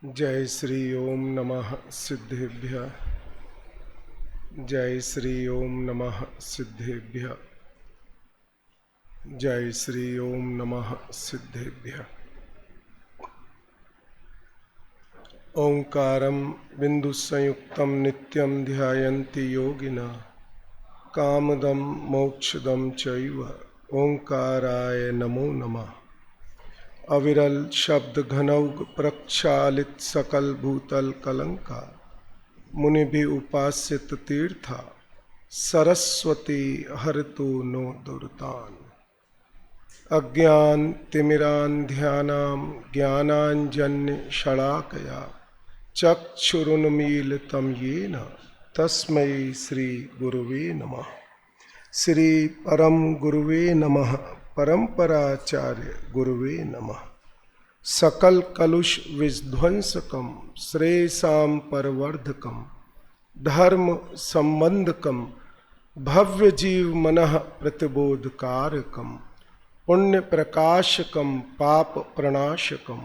जय श्री ओम नमः सिद्धेभ्य। जय श्री ओम नमः सिद्धेभ्य। जय श्री ओम नमः सिद्धेभ्य। ओंकारं बिंदु संयुक्तं नित्यं ध्यायन्ति योगिनः कामदं मोक्षदं चैव ओंकाराय नमो नमः। अविरल शब्द घनौग प्रक्षालित सकल भूतल कलंका मुनि भी उपास्यत तीर्था सरस्वती हरतु नो दुर्तान। अज्ञान तिमिरान ध्यानाम ज्ञानांजन्य शलाकया चक्षुरुन्मीलितं येन तस्मै श्री गुरुवे नमः। श्री परम गुरुवे नमः। परंपराचार्य गुरुवे नमः। सकल कलुष विध्वंसकम श्रेयसां परवर्धकम धर्म संबंधकम भव्य जीव मनः प्रतिबोधकारकम पुण्य प्रकाशकम पाप प्रणाशकम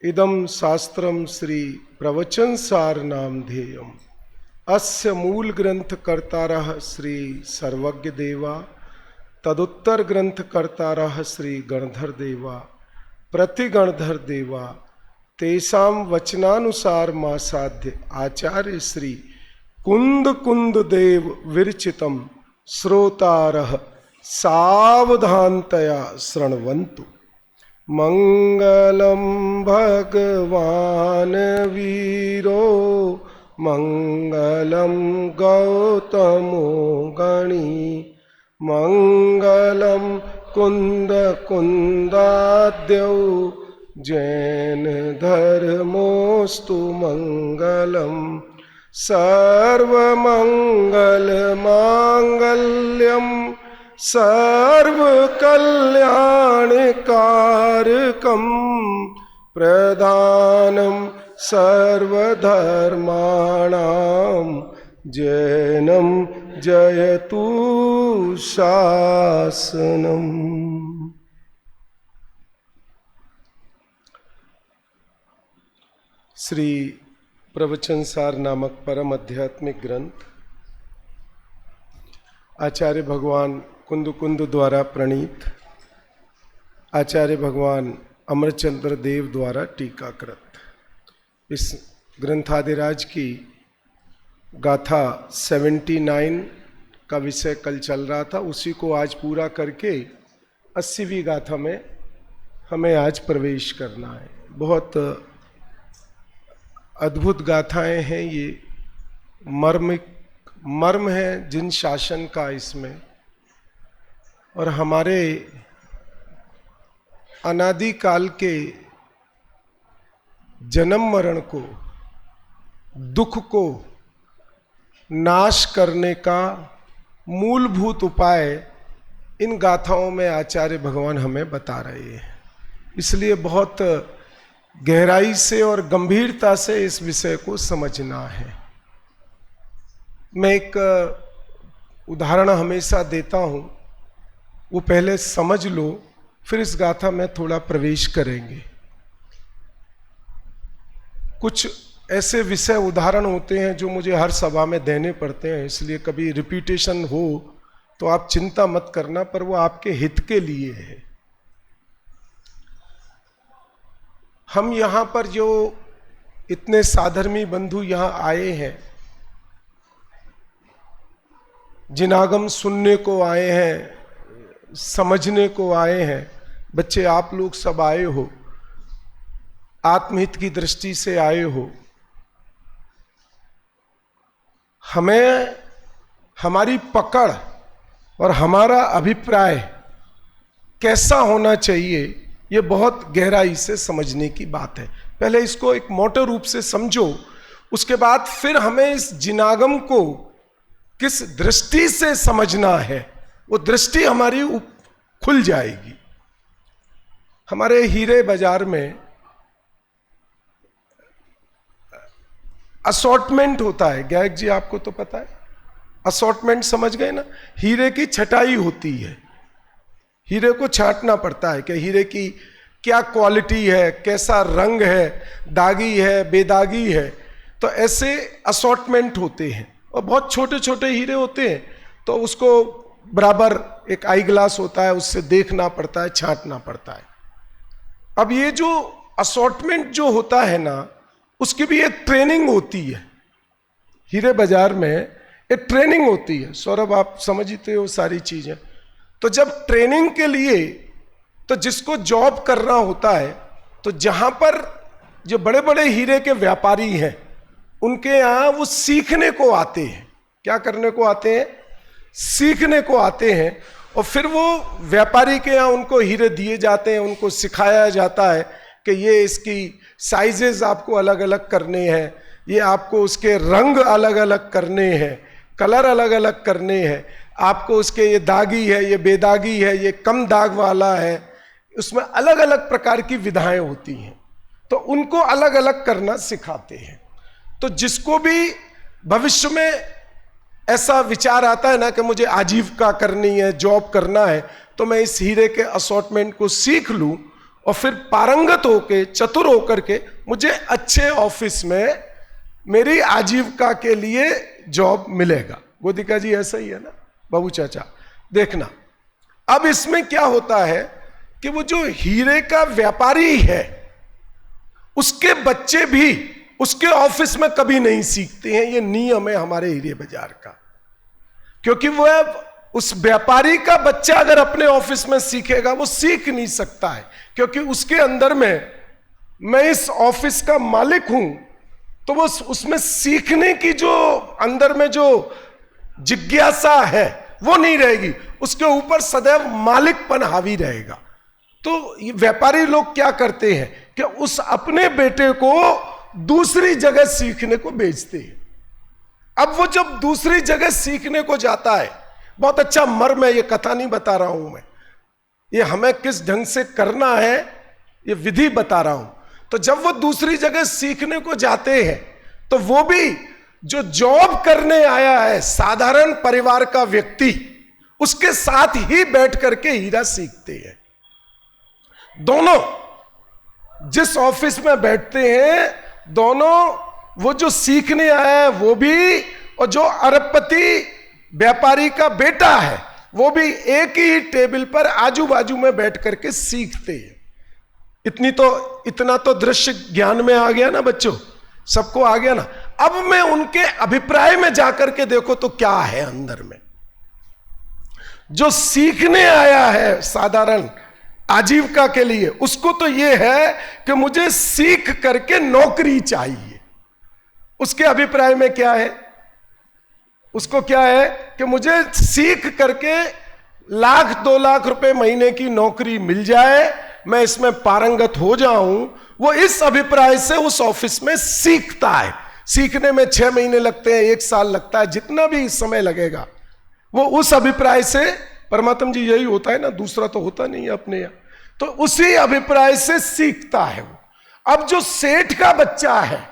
इदम शास्त्रम श्री प्रवचन सार नाम ध्येयम अस्य मूल ग्रंथ कर्तारः श्री सर्वज्ञ देवा तदुत्तर ग्रंथ कर्तारः श्री गणधर देवा प्रतिगणधर देवा तेषां वचनानुसार मा साध्य आचार्य श्री कुंद कुंद देव विरचितम श्रोतारः सावधानतया शृण्वन्तु। मंगलम भगवान वीरो मंगलम गौतमो गणी मंगलम कुंद कुंदाद्यौ जैन धर्मोस्तु मंगलम सर्वमंगल मांगल्यम सर्वकल्याणकारकम प्रधानम सर्वधर्माणां जैनम जयतु शासनम। श्री प्रवचन सार नामक परम आध्यात्मिक ग्रंथ आचार्य भगवान कुंद कुंद द्वारा प्रणीत आचार्य भगवान अमरचंद्र देव द्वारा टीकाकृत इस ग्रंथादिराज की गाथा 79 का विषय कल चल रहा था, उसी को आज पूरा करके 80वीं गाथा में हमें आज प्रवेश करना है। बहुत अद्भुत गाथाएं हैं ये, मर्म है जिन शासन का इसमें, और हमारे अनादि काल के जन्म मरण को, दुख को नाश करने का मूलभूत उपाय इन गाथाओं में आचार्य भगवान हमें बता रहे हैं। इसलिए बहुत गहराई से और गंभीरता से इस विषय को समझना है। मैं एक उदाहरण हमेशा देता हूं, वो पहले समझ लो, फिर इस गाथा में थोड़ा प्रवेश करेंगे। कुछ ऐसे विषय उदाहरण होते हैं जो मुझे हर सभा में देने पड़ते हैं, इसलिए कभी रिपीटेशन हो तो आप चिंता मत करना, पर वो आपके हित के लिए है। हम यहां पर जो इतने साधर्मी बंधु यहां आए हैं, जिनागम सुनने को आए हैं, समझने को आए हैं, बच्चे आप लोग सब आए हो, आत्महित की दृष्टि से आए हो। हमें हमारी पकड़ और हमारा अभिप्राय कैसा होना चाहिए, ये बहुत गहराई से समझने की बात है। पहले इसको एक मोटे रूप से समझो, उसके बाद फिर हमें इस जिनागम को किस दृष्टि से समझना है, वो दृष्टि हमारी खुल जाएगी। हमारे हीरे बाजार में असॉर्टमेंट होता है, गायक जी आपको तो पता है, असॉर्टमेंट समझ गए ना। हीरे की छटाई होती है, हीरे को छांटना पड़ता है कि हीरे की क्या क्वालिटी है, कैसा रंग है, दागी है, बेदागी है। तो ऐसे असॉर्टमेंट होते हैं, और बहुत छोटे छोटे हीरे होते हैं, तो उसको बराबर एक आई ग्लास होता है, उससे देखना पड़ता है, छांटना पड़ता है। अब ये जो असॉर्टमेंट जो होता है ना, उसकी भी एक ट्रेनिंग होती है। हीरे बाजार में एक ट्रेनिंग होती है। सौरभ, आप समझते हो सारी चीजें। तो जब ट्रेनिंग के लिए, तो जिसको जॉब करना होता है, तो जहां पर जो बड़े बड़े हीरे के व्यापारी हैं, उनके यहां वो सीखने को आते हैं। क्या करने को आते हैं? सीखने को आते हैं। और फिर वो व्यापारी के यहाँ उनको हीरे दिए जाते हैं, उनको सिखाया जाता है कि ये इसकी साइजेस आपको अलग अलग करने हैं, ये आपको उसके रंग अलग अलग करने हैं, कलर अलग अलग करने हैं, आपको उसके ये दागी है, ये बेदागी है, ये कम दाग वाला है, उसमें अलग अलग प्रकार की विधाएं होती हैं। तो उनको अलग अलग करना सिखाते हैं। तो जिसको भी भविष्य में ऐसा विचार आता है ना कि मुझे आजीविका करनी है, जॉब करना है, तो मैं इस हीरे के असॉर्टमेंट को सीख लूं और फिर पारंगत होके, चतुर होकर के मुझे अच्छे ऑफिस में मेरी आजीविका के लिए जॉब मिलेगा। गोदिका जी ऐसा ही है ना, बाबू चाचा। देखना अब इसमें क्या होता है कि वो जो हीरे का व्यापारी है, उसके बच्चे भी उसके ऑफिस में कभी नहीं सीखते हैं। ये नियम है हमारे हीरे बाजार का। क्योंकि वो उस व्यापारी का बच्चा अगर अपने ऑफिस में सीखेगा, वो सीख नहीं सकता है, क्योंकि उसके अंदर में मैं इस ऑफिस का मालिक हूं। तो वो उसमें सीखने की जो अंदर में जो जिज्ञासा है वो नहीं रहेगी, उसके ऊपर सदैव मालिकपन हावी रहेगा। तो ये व्यापारी लोग क्या करते हैं कि उस अपने बेटे को दूसरी जगह सीखने को भेजते हैं। अब वो जब दूसरी जगह सीखने को जाता है, बहुत अच्छा मर्म है, ये कथा नहीं बता रहा हूं मैं, ये हमें किस ढंग से करना है ये विधि बता रहा हूं। तो जब वो दूसरी जगह सीखने को जाते हैं, तो वो भी जो जॉब करने आया है साधारण परिवार का व्यक्ति, उसके साथ ही बैठ करके हीरा सीखते हैं। दोनों जिस ऑफिस में बैठते हैं, दोनों वो जो सीखने आया है वो भी, और जो अरबपति व्यापारी का बेटा है वो भी एक ही टेबल पर आजू बाजू में बैठ करके सीखते हैं। इतना तो दृश्य ज्ञान में आ गया ना बच्चों, सबको आ गया ना। अब मैं उनके अभिप्राय में जाकर के देखो तो क्या है अंदर में। जो सीखने आया है साधारण आजीविका के लिए, उसको तो यह है कि मुझे सीख करके नौकरी चाहिए। उसके अभिप्राय में क्या है? उसको क्या है कि मुझे सीख करके 1-2 लाख रुपए महीने की नौकरी मिल जाए, मैं इसमें पारंगत हो जाऊं। वो इस अभिप्राय से उस ऑफिस में सीखता है। सीखने में 6 महीने लगते हैं, 1 साल लगता है, जितना भी समय लगेगा, वो उस अभिप्राय से, परमात्मा जी यही होता है ना, दूसरा तो होता नहीं है अपने यहां, तो उसी अभिप्राय से सीखता है वो। अब जो सेठ का बच्चा है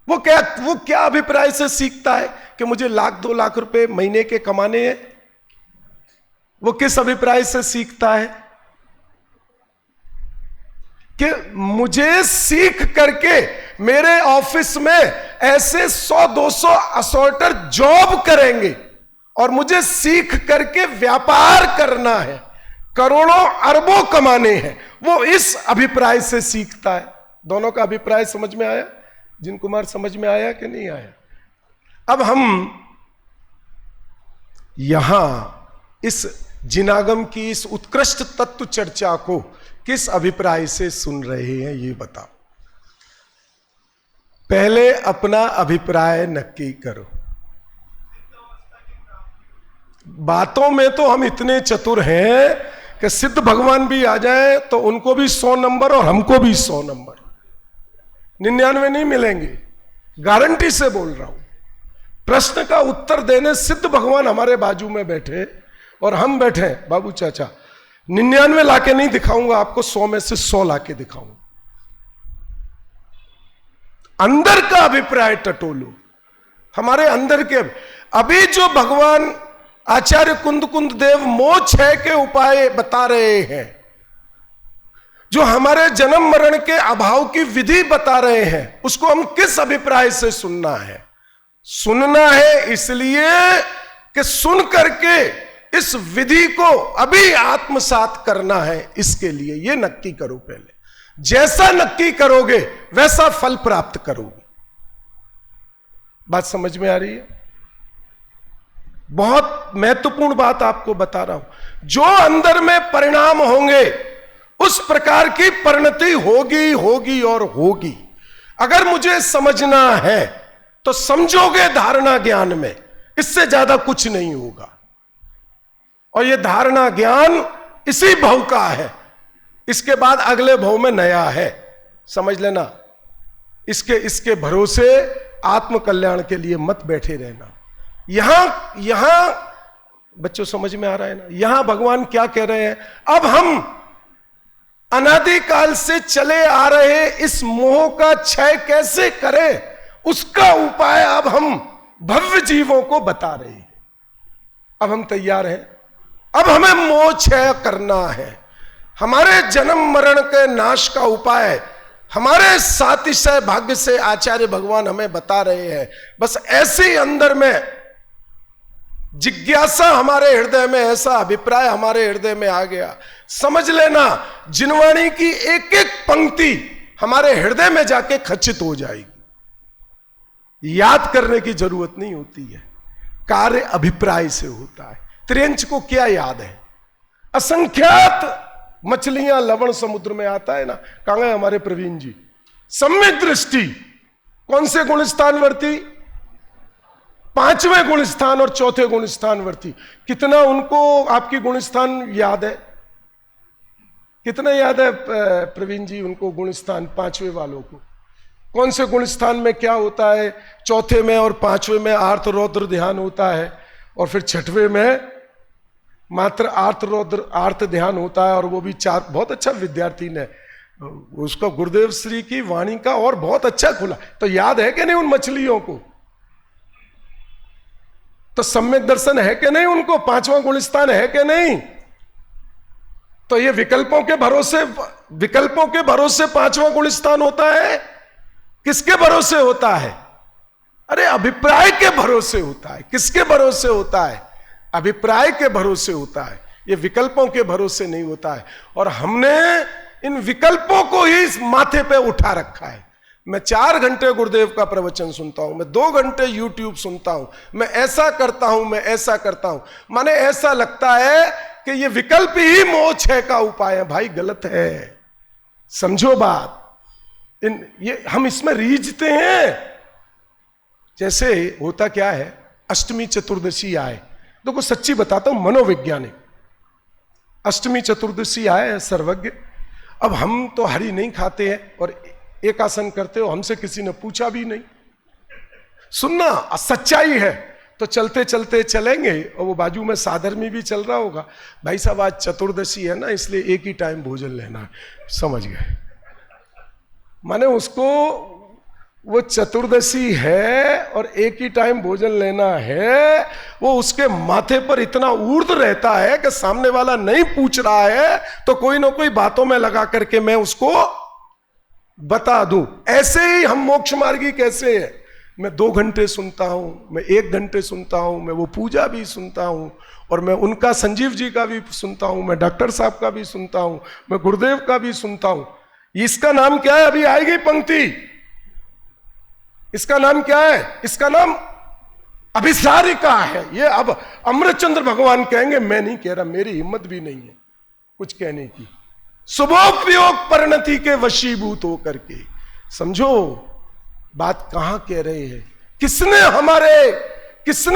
वो क्या अभिप्राय से सीखता है कि मुझे 1-2 लाख रुपए महीने के कमाने हैं। वो किस अभिप्राय से सीखता है कि मुझे सीख करके मेरे ऑफिस में ऐसे 100-200 असॉर्टर जॉब करेंगे और मुझे सीख करके व्यापार करना है, करोड़ों अरबों कमाने हैं। वो इस अभिप्राय से सीखता है। दोनों का अभिप्राय समझ में आया? जिन कुमार, समझ में आया कि नहीं आया? अब हम यहां इस जिनागम की इस उत्कृष्ट तत्व चर्चा को किस अभिप्राय से सुन रहे हैं ये बताओ। पहले अपना अभिप्राय नक्की करो। बातों में तो हम इतने चतुर हैं कि सिद्ध भगवान भी आ जाए तो उनको भी 100 नंबर और हमको भी 100 नंबर, 99 नहीं मिलेंगे, गारंटी से बोल रहा हूं। प्रश्न का उत्तर देने सिद्ध भगवान हमारे बाजू में बैठे और हम बैठे बाबू चाचा, 99 लाके नहीं दिखाऊंगा आपको, 100 में से 100 लाके दिखाऊंगा। अंदर का अभिप्राय टटोलो, हमारे अंदर के। अभी जो भगवान आचार्य कुंद देव मोक्ष है के उपाय बता रहे हैं, जो हमारे जन्म मरण के अभाव की विधि बता रहे हैं, उसको हम किस अभिप्राय से सुनना है? सुनना है इसलिए कि सुन करके इस विधि को अभी आत्मसात करना है। इसके लिए ये नक्की करो, पहले जैसा नक्की करोगे वैसा फल प्राप्त करोगे। बात समझ में आ रही है? बहुत महत्वपूर्ण बात आपको बता रहा हूं। जो अंदर में परिणाम होंगे उस प्रकार की परिणति होगी होगी और होगी। अगर मुझे समझना है तो समझोगे धारणा ज्ञान में, इससे ज्यादा कुछ नहीं होगा। और यह धारणा ज्ञान इसी भव का है, इसके बाद अगले भव में नया है, समझ लेना। इसके भरोसे आत्म कल्याण के लिए मत बैठे रहना। यहां बच्चों समझ में आ रहा है ना? यहां भगवान क्या कह रहे हैं? अब हम अनादिकाल से चले आ रहे इस मोह का क्षय कैसे करें, उसका उपाय अब हम भव्य जीवों को बता रहे हैं। अब हम तैयार हैं, अब हमें मोह क्षय करना है। हमारे जन्म मरण के नाश का उपाय हमारे सातिशय भाग्य से आचार्य भगवान हमें बता रहे हैं। बस ऐसे अंदर में जिज्ञासा हमारे हृदय में, ऐसा अभिप्राय हमारे हृदय में आ गया, समझ लेना जिनवाणी की एक एक पंक्ति हमारे हृदय में जाके खचित हो जाएगी। याद करने की जरूरत नहीं होती है, कार्य अभिप्राय से होता है। त्रियंच को क्या याद है? असंख्यात मछलियां लवण समुद्र में आता है ना, कहां है हमारे प्रवीण जी? सम्यक दृष्टि कौन से गुण स्थानवर्ती? 5वें गुण स्थान और 4थे गुण स्थानवर्ती। कितना उनको आपकी गुण स्थान याद है? कितना याद है प्रवीण जी उनको गुण स्थान 5वें वालों को? कौन से गुण स्थान में क्या होता है? 4थे में और 5वें में आर्त रौद्र ध्यान होता है, और फिर 6वें में मात्र आर्त रौद्र आर्त ध्यान होता है। और वो भी 4, बहुत अच्छा विद्यार्थी ने उसका गुरुदेव श्री की वाणी का और बहुत अच्छा खुला। तो याद है कि नहीं उन मछलियों को? तो सम्यक दर्शन है कि नहीं उनको? 5वां गुण स्थान है कि नहीं? तो ये विकल्पों के भरोसे 5वां गुण स्थान होता है। किसके भरोसे होता है? अरे अभिप्राय के भरोसे होता है। किसके भरोसे होता है? अभिप्राय के भरोसे होता है। ये विकल्पों के भरोसे नहीं होता है। और हमने इन विकल्पों को ही माथे पे उठा रखा है। मैं 4 घंटे गुरुदेव का प्रवचन सुनता हूं, मैं 2 घंटे YouTube सुनता हूं, मैं ऐसा करता हूं, मैं ऐसा करता हूं। माने ऐसा लगता है कि ये विकल्प ही मोह क्षय का उपाय है। भाई गलत है, समझो बात। ये हम इसमें रीझते हैं। जैसे होता क्या है, अष्टमी चतुर्दशी आए, देखो सच्ची बताता हूं, मनोवैज्ञानिक, अष्टमी चतुर्दशी आए सर्वज्ञ। अब हम तो हरी नहीं खाते हैं और एक आसन करते हो, हमसे किसी ने पूछा भी नहीं। सुनना सच्चाई है तो चलते चलते चलेंगे, और वो बाजू में साधर्मी भी चल रहा होगा, भाई साहब आज चतुर्दशी है ना इसलिए एक ही टाइम भोजन लेना है। समझ गए? माने उसको वो चतुर्दशी है और एक ही टाइम भोजन लेना है, वो उसके माथे पर इतना ऊर्ध रहता है कि सामने वाला नहीं पूछ रहा है तो कोई ना कोई बातों में लगा करके मैं उसको बता दूं। ऐसे ही हम मोक्ष मार्गी कैसे है? मैं 2 घंटे सुनता हूं, मैं 1 घंटे सुनता हूं, मैं वो पूजा भी सुनता हूं, और मैं उनका संजीव जी का भी सुनता हूं, मैं डॉक्टर साहब का भी सुनता हूं, मैं गुरुदेव का भी सुनता हूं। इसका नाम क्या है? अभी आएगी पंक्ति। इसका नाम क्या है? इसका नाम अभिसारिका है। ये अब अमृतचंद्र भगवान कहेंगे, मैं नहीं कह रहा, मेरी हिम्मत भी नहीं है कुछ कहने की। शुभोपयोग परिणति के वशीभूत होकर के, समझो बात कहां कह रहे हैं। किसने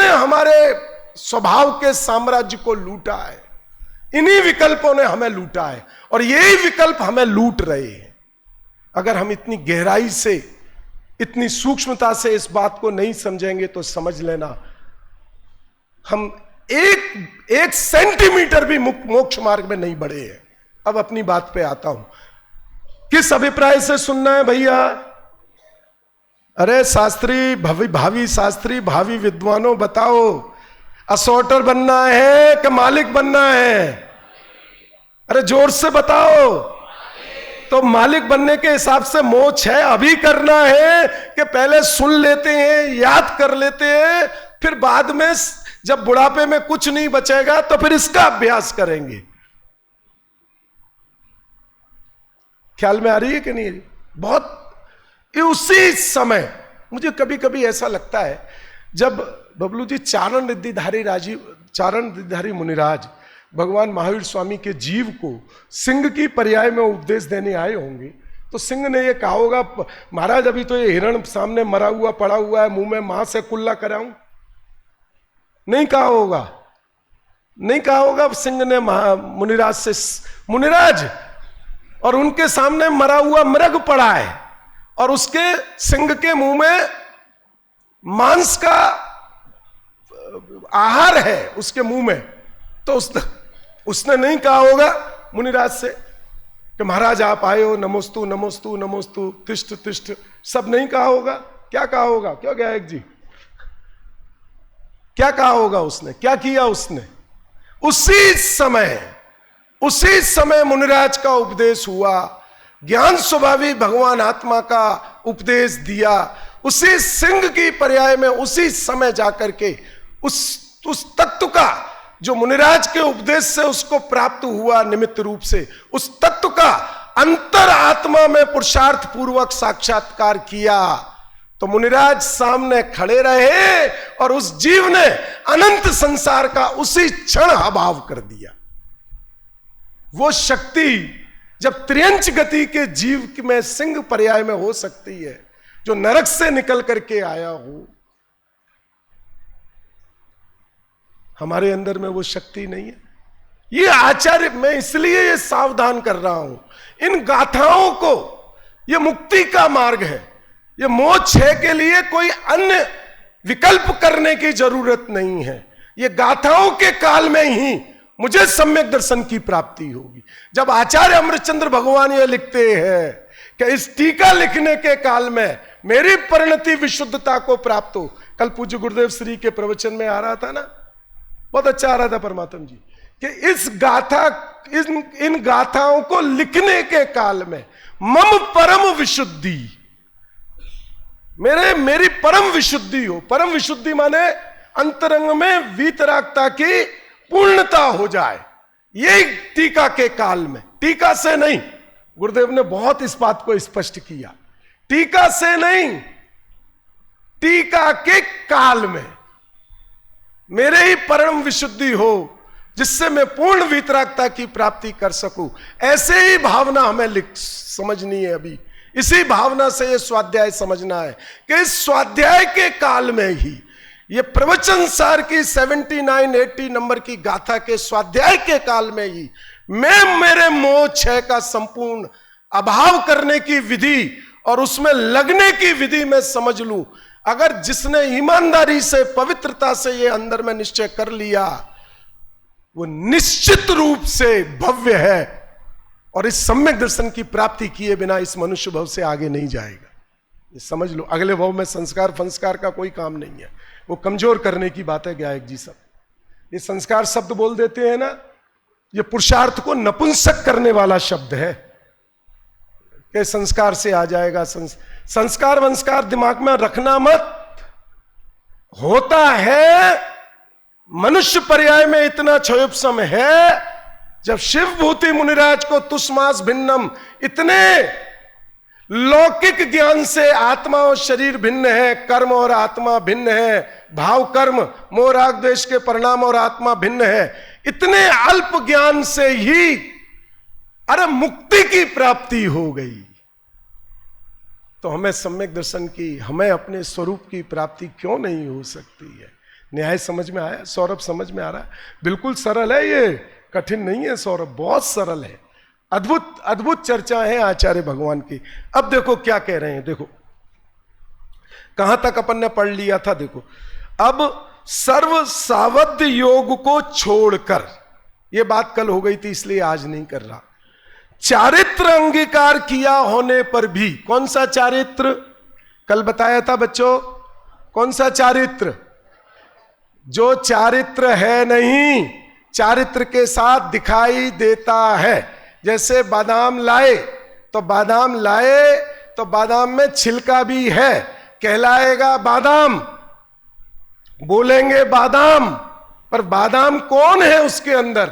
हमारे स्वभाव के साम्राज्य को लूटा है? इन्हीं विकल्पों ने हमें लूटा है, और यही विकल्प हमें लूट रहे हैं। अगर हम इतनी गहराई से, इतनी सूक्ष्मता से इस बात को नहीं समझेंगे तो समझ लेना हम एक सेंटीमीटर भी मोक्ष मार्ग में नहीं बढ़े हैं। अब अपनी बात पे आता हूं, किस अभिप्राय से सुनना है भैया? अरे शास्त्री, भावी शास्त्री, भावी विद्वानों बताओ, असॉर्टर बनना है कि मालिक बनना है? अरे जोर से बताओ। तो मालिक बनने के हिसाब से मोक्ष है, अभी करना है कि पहले सुन लेते हैं, याद कर लेते हैं, फिर बाद में जब बुढ़ापे में कुछ नहीं बचेगा तो फिर इसका अभ्यास करेंगे। ख्याल में आ रही है कि नहीं? बहुत उसी समय मुझे कभी कभी ऐसा लगता है, जब बबलू जी चारण रिद्धिधारी मुनिराज भगवान महावीर स्वामी के जीव को सिंह की पर्याय में उपदेश देने आए होंगे, तो सिंह ने ये कहा होगा, महाराज अभी तो ये हिरण सामने मरा हुआ पड़ा हुआ है, मुंह में मां से कुल्ला कराऊं? नहीं कहा होगा, नहीं कहा होगा सिंह ने मुनिराज से, मुनिराज, और उनके सामने मरा हुआ मृग पड़ा है और उसके सिंह के मुंह में मांस का आहार है उसके मुंह में, तो उसने नहीं कहा होगा मुनिराज से कि महाराज आप आए हो, नमोस्तु नमोस्तु नमोस्तु, तिष्ठ तिष्ठ, सब नहीं कहा होगा। क्या कहा होगा? क्यों गायक जी, क्या कहा होगा उसने? क्या किया उसने? उसी समय मुनिराज का उपदेश हुआ, ज्ञान स्वभावी भगवान आत्मा का उपदेश दिया, उसी सिंह की पर्याय में उसी समय जाकर के उस तत्व का जो मुनिराज के उपदेश से उसको प्राप्त हुआ निमित्त रूप से, उस तत्व का अंतर आत्मा में पुरुषार्थ पूर्वक साक्षात्कार किया, तो मुनिराज सामने खड़े रहे और उस जीव ने अनंत संसार का उसी क्षण अभाव कर दिया। वो शक्ति जब त्रियंच गति के जीव में सिंह पर्याय में हो सकती है, जो नरक से निकल करके आया हो, हमारे अंदर में वो शक्ति नहीं है। ये आचार्य, मैं इसलिए ये सावधान कर रहा हूं, इन गाथाओं को, ये मुक्ति का मार्ग है, ये मोक्ष है के लिए कोई अन्य विकल्प करने की जरूरत नहीं है। ये गाथाओं के काल में ही मुझे सम्यक दर्शन की प्राप्ति होगी। जब आचार्य अमृतचंद्र भगवान ये लिखते हैं कि इस टीका लिखने के काल में मेरी परिणति विशुद्धता को प्राप्त हो, कल पूज्य गुरुदेव श्री के प्रवचन में आ रहा था ना, बहुत अच्छा आ रहा था परमात्मा जी, कि इन गाथाओं को लिखने के काल में मम परम विशुद्धि, मेरी परम विशुद्धि हो। परम विशुद्धि माने अंतरंग में वीतरागता की पूर्णता हो जाए, ये टीका के काल में, टीका से नहीं। गुरुदेव ने बहुत इस बात को स्पष्ट किया, टीका से नहीं, टीका के काल में मेरे ही परम विशुद्धि हो, जिससे मैं पूर्ण वीतरागता की प्राप्ति कर सकूं। ऐसे ही भावना हमें समझनी है। अभी इसी भावना से ये स्वाध्याय समझना है कि इस स्वाध्याय के काल में ही, ये प्रवचन सार की 79-80 नंबर की गाथा के स्वाध्याय के काल में ही मैं मेरे मोह क्षय का संपूर्ण अभाव करने की विधि और उसमें लगने की विधि में समझ लूं। अगर जिसने ईमानदारी से, पवित्रता से ये अंदर में निश्चय कर लिया, वो निश्चित रूप से भव्य है और इस सम्यक दर्शन की प्राप्ति किए बिना इस मनुष्य भव से आगे नहीं जाएगा। ये समझ लो, अगले भव में संस्कार फंस्कार का कोई काम नहीं है, वो कमजोर करने की बात है। गायक जी सब ये संस्कार शब्द बोल देते हैं ना, ये पुरुषार्थ को नपुंसक करने वाला शब्द है कि संस्कार से आ जाएगा। संस्कार वंस्कार दिमाग में रखना मत। होता है मनुष्य पर्याय में इतना क्षयोपम है, जब शिव भूति मुनिराज को तुष्मास भिन्नम, इतने लौकिक ज्ञान से आत्मा और शरीर भिन्न है, कर्म और आत्मा भिन्न है, भाव कर्म मोह राग द्वेष के परिणाम और आत्मा भिन्न है, इतने अल्प ज्ञान से ही अरे मुक्ति की प्राप्ति हो गई। तो हमें सम्यक दर्शन की, हमें अपने स्वरूप की प्राप्ति क्यों नहीं हो सकती है? न्याय समझ में आया? सौरभ समझ में आ रहा है? बिल्कुल सरल है, ये कठिन नहीं है सौरभ, बहुत सरल है। अद्भुत अद्भुत चर्चा है आचार्य भगवान की। अब देखो क्या कह रहे हैं, देखो कहां तक अपन ने पढ़ लिया था। देखो अब सर्व सावध योग को छोड़कर, यह बात कल हो गई थी इसलिए आज नहीं कर रहा, चारित्र अंगीकार किया होने पर भी, कौन सा चारित्र कल बताया था बच्चों? कौन सा चारित्र? जो चारित्र है नहीं, चारित्र के साथ दिखाई देता है। जैसे बादाम लाए, तो बादाम लाए तो बादाम में छिलका भी है, कहलाएगा बादाम, बोलेंगे बादाम, पर बादाम कौन है उसके अंदर?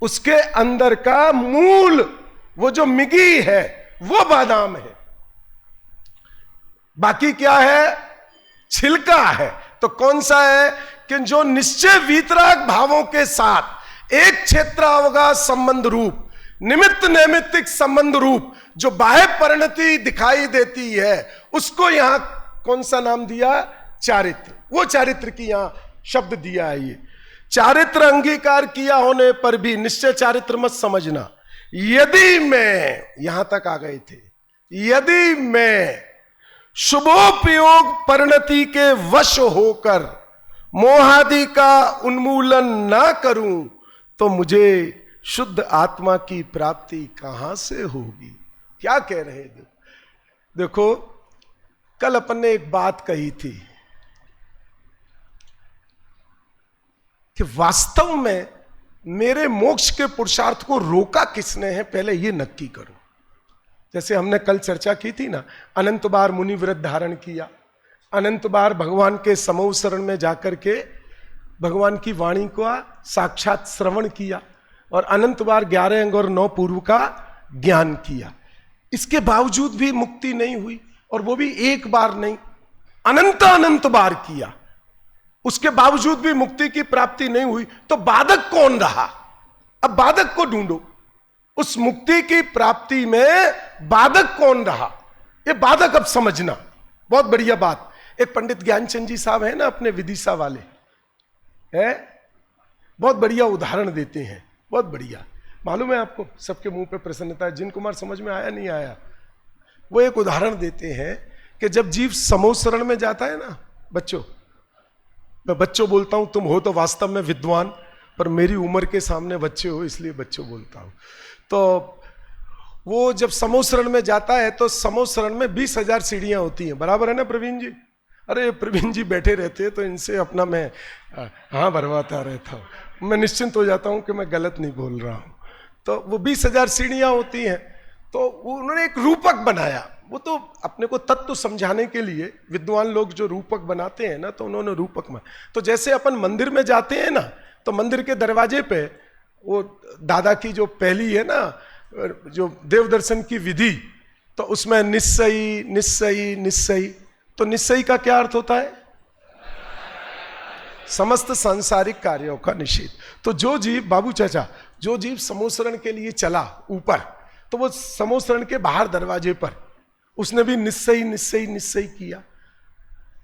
उसके अंदर का मूल, वो जो मिगी है वो बादाम है, बाकी क्या है? छिलका है। तो कौन सा है? कि जो निश्चय वीतराग भावों के साथ एक क्षेत्रावगाह संबंध रूप, निमित्त नैमित्तिक संबंध रूप जो बाह्य परिणति दिखाई देती है, उसको यहां कौन सा नाम दिया? चारित्र। वो चारित्र की यहां शब्द दिया है। ये चारित्र अंगीकार किया होने पर भी निश्चय चारित्र मत समझना। यदि मैं, यहां तक आ गए थे, यदि मैं शुभोपयोग परिणति के वश होकर मोहादि का उन्मूलन ना करूं तो मुझे शुद्ध आत्मा की प्राप्ति कहां से होगी? क्या कह रहे हैं? देखो, कल अपन ने एक बात कही थी कि वास्तव में मेरे मोक्ष के पुरुषार्थ को रोका किसने है, पहले ये नक्की करो। जैसे हमने कल चर्चा की थी ना, अनंत बार मुनि व्रत धारण किया, अनंत बार भगवान के समूह शरण में जाकर के भगवान की वाणी का साक्षात श्रवण किया, और अनंत बार 11 अंग और 9 पूर्व का ज्ञान किया। इसके बावजूद भी मुक्ति नहीं हुई, और वो भी एक बार नहीं, अनंत अनंत बार किया, उसके बावजूद भी मुक्ति की प्राप्ति नहीं हुई। तो बाधक कौन रहा? अब बाधक को ढूंढो, उस मुक्ति की प्राप्ति में बाधक कौन रहा? ये बाधक अब समझना, बहुत बढ़िया बात। एक पंडित ज्ञानचंद जी साहब है ना, अपने विदिशा वाले है, बहुत बढ़िया उदाहरण देते हैं, बहुत बढ़िया। मालूम है आपको, सबके मुंह पे प्रसन्नता है। जिन कुमार समझ में आया नहीं आया, वो एक उदाहरण देते हैं कि जब जीव समूह शरण में जाता है ना, बच्चों, मैं बच्चों बोलता हूं, तुम हो तो वास्तव में विद्वान, पर मेरी उम्र के सामने बच्चे हो इसलिए बच्चों बोलता हूं। तो वो जब समूह शरण में जाता है तो समूह शरण में 20,000 सीढ़ियां होती हैं, बराबर है ना प्रवीण जी? अरे प्रवीण जी बैठे रहते हैं तो इनसे अपना मैं हाँ भरवाता रहता हूँ, मैं निश्चिंत हो जाता हूँ कि मैं गलत नहीं बोल रहा हूँ। तो वो 20,000 सीढ़ियां होती हैं, तो उन्होंने एक रूपक बनाया। वो तो अपने को तत्व समझाने के लिए विद्वान लोग जो रूपक बनाते हैं ना, तो उन्होंने रूपक में, तो जैसे अपन मंदिर में जाते हैं ना, तो मंदिर के दरवाजे पे वो दादा की जो पहली है ना, जो देव दर्शन की विधि, तो उसमें निस्सई निस्सई निस्सई, तो निस्सई का क्या अर्थ होता है? समस्त सांसारिक कार्यों का निषेध। तो जो जीव, बाबू चाचा, जो जीव समूह शरण के लिए चला ऊपर, तो वो समूह शरण के बाहर दरवाजे पर उसने भी निस्सई निस्सई निस्सई किया।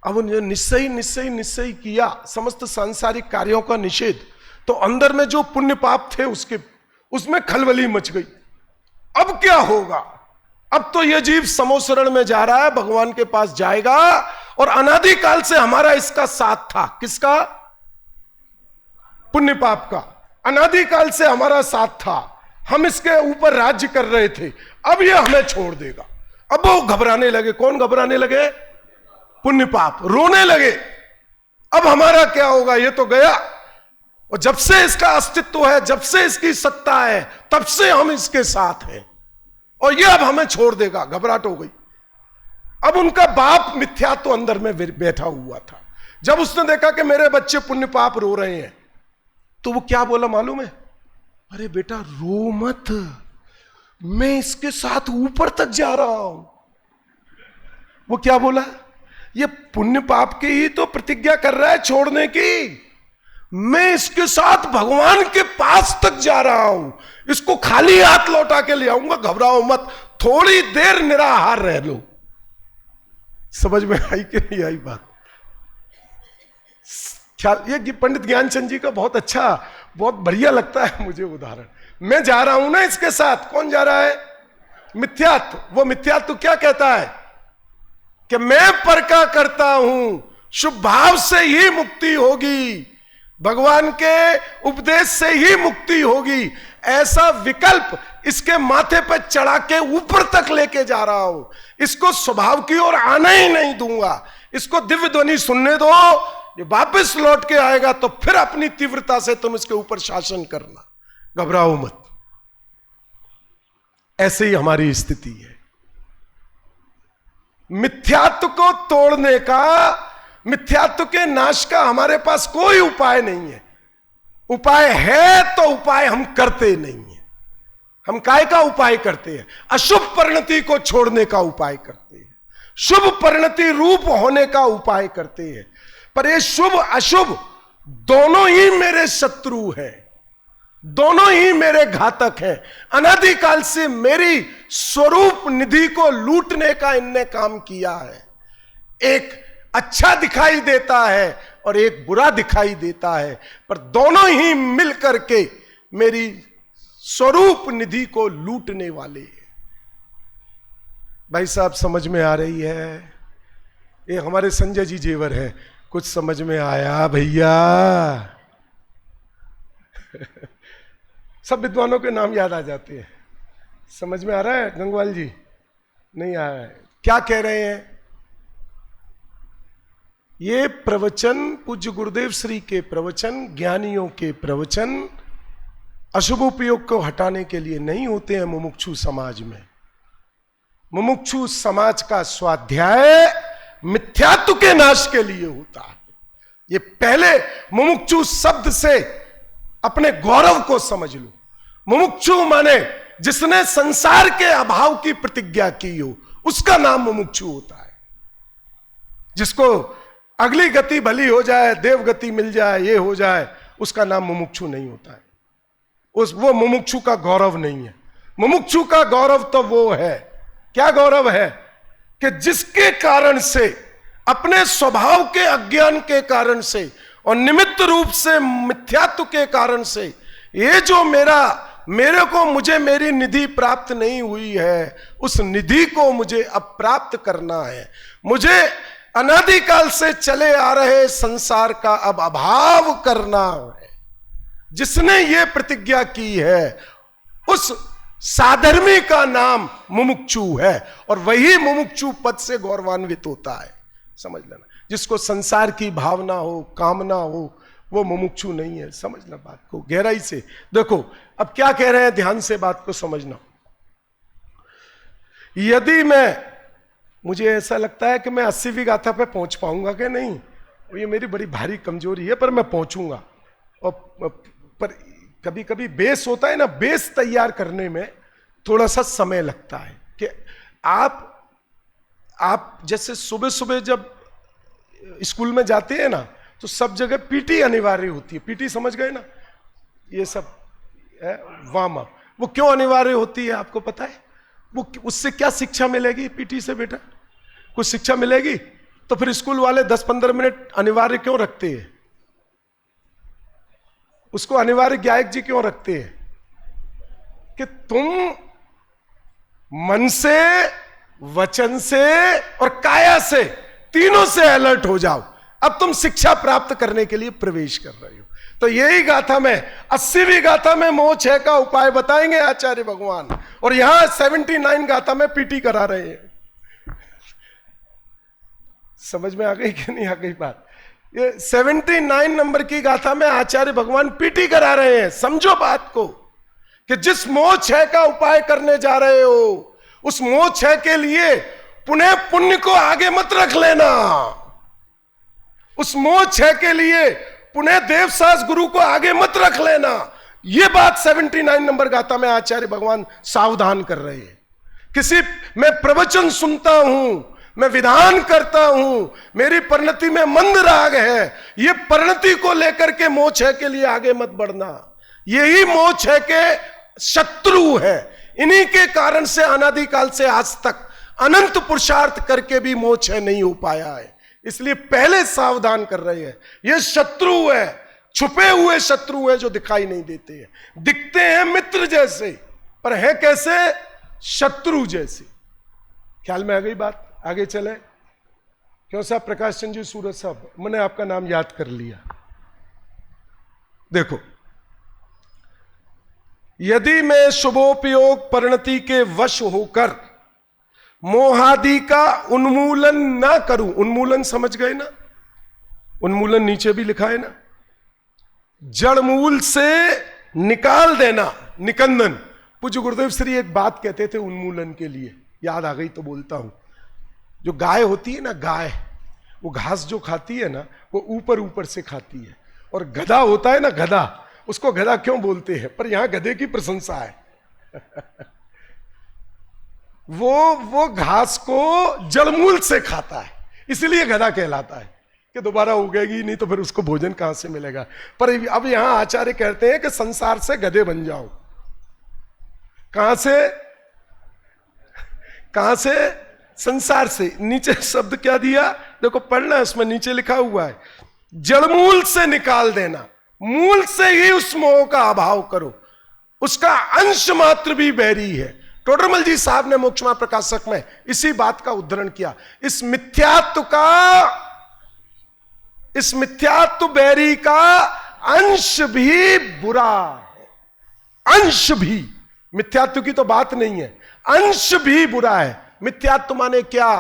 अब उन्हें निस्सई निस्सई निस्सई किया, समस्त सांसारिक कार्यों का निषेध, तो अंदर में जो पुण्य पाप थे उसके, उसमें खलबली मच गई। अब क्या होगा? अब तो यह जीव समूह शरण में जा रहा है, भगवान के पास जाएगा, और अनादिकाल से हमारा इसका साथ था। किसका? पुण्य पाप का। अनादिकाल से हमारा साथ था, हम इसके ऊपर राज्य कर रहे थे, अब यह हमें छोड़ देगा। अब वो घबराने लगे। कौन घबराने लगे? पुण्य पाप, रोने लगे। अब हमारा क्या होगा? ये तो गया, और जब से इसका अस्तित्व है, जब से इसकी सत्ता है, तब से हम इसके साथ हैं, और ये अब हमें छोड़ देगा। घबराहट हो गई। अब उनका बाप मिथ्यात्व अंदर में बैठा हुआ था। जब उसने देखा कि मेरे बच्चे पुण्य पाप रो रहे हैं, तो वो क्या बोला मालूम है? अरे बेटा रो मत, मैं इसके साथ ऊपर तक जा रहा हूं। वो क्या बोला? ये पुण्य पाप की ही तो प्रतिज्ञा कर रहा है छोड़ने की। मैं इसके साथ भगवान के पास तक जा रहा हूं, इसको खाली हाथ लौटा के ले आऊंगा, घबराओ मत, थोड़ी देर निराहार रह लो। समझ में आई कि नहीं आई बात? ख्याल ये पंडित ज्ञानचंद जी का बहुत अच्छा, बहुत बढ़िया लगता है मुझे उदाहरण। मैं जा रहा हूं ना इसके साथ। कौन जा रहा है? मिथ्यात्व। वो मिथ्यात्व क्या कहता है? कि मैं पर का करता हूं, शुभ भाव से ही मुक्ति होगी, भगवान के उपदेश से ही मुक्ति होगी, ऐसा विकल्प इसके माथे पर चढ़ा के ऊपर तक लेके जा रहा हूं। इसको स्वभाव की ओर आने ही नहीं दूंगा, इसको दिव्य ध्वनि सुनने दो, ये वापस लौट के आएगा तो फिर अपनी तीव्रता से तुम इसके ऊपर शासन करना, घबराओ मत। ऐसे ही हमारी स्थिति है। मिथ्यात्व को तोड़ने का, मिथ्यात्व के नाश का हमारे पास कोई उपाय नहीं है। उपाय है तो उपाय हम करते नहीं है। हम काय का उपाय करते हैं? अशुभ परिणति को छोड़ने का उपाय करते हैं, शुभ परिणति रूप होने का उपाय करते हैं। पर ये शुभ अशुभ दोनों ही मेरे शत्रु हैं, दोनों ही मेरे घातक हैं। अनादिकाल से मेरी स्वरूप निधि को लूटने का इनने काम किया है। एक अच्छा दिखाई देता है और एक बुरा दिखाई देता है, पर दोनों ही मिलकर के मेरी स्वरूप निधि को लूटने वाले हैं। भाई साहब समझ में आ रही है? ये हमारे संजय जी जेवर है। कुछ समझ में आया भैया? सब विद्वानों के नाम याद आ जाते हैं। समझ में आ रहा है गंगवाल जी? नहीं आ रहा है? क्या कह रहे हैं? ये प्रवचन पूज्य गुरुदेव श्री के प्रवचन, ज्ञानियों के प्रवचन अशुभ उपयोग को हटाने के लिए नहीं होते हैं मुमुक्षु समाज में। मुमुक्षु समाज का स्वाध्याय मिथ्यात्व के नाश के लिए होता है। ये पहले मुमुक्षु शब्द से अपने गौरव को समझ लो। मुमुक्षु माने जिसने संसार के अभाव की प्रतिज्ञा की हो, उसका नाम मुमुक्षु होता है। जिसको अगली गति भली हो जाए, देव गति मिल जाए, ये हो जाए, उसका नाम मुमुक्षु नहीं होता है। वो मुमुक्षु का गौरव नहीं है। मुमुक्षु का गौरव तो वो है, क्या गौरव है? कि जिसके कारण से, अपने स्वभाव के अज्ञान के कारण से और निमित्त रूप से मिथ्यात्व के कारण से, ये जो मेरे को मुझे मेरी निधि प्राप्त नहीं हुई है, उस निधि को मुझे अब प्राप्त करना है। मुझे अनादिकाल से चले आ रहे संसार का अब अभाव करना है। जिसने ये प्रतिज्ञा की है, उस साधर्मी का नाम मुमुक्षु है, और वही मुमुक्षु पद से गौरवान्वित होता है। समझ लेना। जिसको संसार की भावना हो, कामना हो, वो मुमुक्षु नहीं है। समझना बात को गहराई से। देखो अब क्या कह रहे हैं, ध्यान से बात को समझना। यदि मुझे ऐसा लगता है कि मैं 80वीं गाथा पे पहुंच पाऊंगा कि नहीं, ये मेरी बड़ी भारी कमजोरी है, पर मैं पहुंचूंगा। और पर कभी कभी बेस होता है ना, बेस तैयार करने में थोड़ा सा समय लगता है। कि आप जैसे सुबह सुबह जब स्कूल में जाते हैं ना, तो सब जगह पीटी अनिवार्य होती है। पीटी समझ गए ना? ये सब वार्म अप। वो क्यों अनिवार्य होती है आपको पता है? वो उससे क्या शिक्षा मिलेगी पीटी से? बेटा कुछ शिक्षा मिलेगी? तो फिर स्कूल वाले 10-15 मिनट अनिवार्य क्यों रखते हैं? उसको अनिवार्य गायक जी क्यों रखते हैं? कि तुम मन से, वचन से और काया से, तीनों से अलर्ट हो जाओ। अब तुम शिक्षा प्राप्त करने के लिए प्रवेश कर रहे हो। तो यही गाथा में 80वीं गाथा में मोह क्षय का उपाय बताएंगे आचार्य भगवान, और यहां 79 गाथा में पीटी करा रहे हैं। समझ में आ गई कि नहीं आ गई बात? ये 79 नंबर की गाथा में आचार्य भगवान पीटी करा रहे हैं। समझो बात को, कि जिस मोह क्षय का उपाय करने जा रहे हो, उस मोह क्षय के लिए पुण्य पुण्य को आगे मत रख लेना। उस मोह क्षय के लिए पुण्य देवसास गुरु को आगे मत रख लेना। यह बात 79 नंबर गाथा में आचार्य भगवान सावधान कर रहे हैं। मैं प्रवचन सुनता हूं, मैं विधान करता हूं, मेरी परिणति में मंद राग है, ये परिणति को लेकर के मोह क्षय के लिए आगे मत बढ़ना। यही मोह क्षय के शत्रु है। इन्हीं के कारण से अनादिकाल से आज तक अनंत पुरुषार्थ करके भी मोह क्षय नहीं हो पाया है। इसलिए पहले सावधान कर रहे हैं। ये शत्रु है, छुपे हुए शत्रु है जो दिखाई नहीं देते हैं। दिखते हैं मित्र जैसे, पर है कैसे? शत्रु जैसे। ख्याल में आ गई बात? आगे चले। क्यों साहब? प्रकाश चंद्र जी, सूरज साहब, मैंने आपका नाम याद कर लिया। देखो, यदि मैं शुभोपयोग परिणति के वश होकर मोहादि का उन्मूलन ना करूं, उन्मूलन समझ गए ना? उन्मूलन नीचे भी लिखा है ना, जड़ मूल से निकाल देना, निकंदन, पूज्य गुरुदेव श्री एक बात कहते थे उन्मूलन के लिए, याद आ गई तो बोलता हूं। जो गाय होती है ना, गाय वो घास जो खाती है ना वो ऊपर ऊपर से खाती है, और गधा होता है ना, गधा, उसको गधा क्यों बोलते हैं, पर यहां गधे की प्रशंसा है। वो घास को जड़मूल से खाता है, इसलिए गधा कहलाता है कि दोबारा उगेगी नहीं तो फिर उसको भोजन कहां से मिलेगा। पर अब यहां आचार्य कहते हैं कि संसार से गधे बन जाओ। कहां से? संसार से। नीचे शब्द क्या दिया देखो, पढ़ना, उसमें नीचे लिखा हुआ है, जड़मूल से निकाल देना, मूल से ही उस मोह का अभाव करो, उसका अंश मात्र भी बैरी है। टोडरमल जी साहब ने मोक्षमा प्रकाशक में इसी बात का उद्धरण किया। इस मिथ्यात्व बैरी का अंश भी बुरा है, अंश भी, मिथ्यात्व की तो बात नहीं है, अंश भी बुरा है। मिथ्यात्व माने क्या?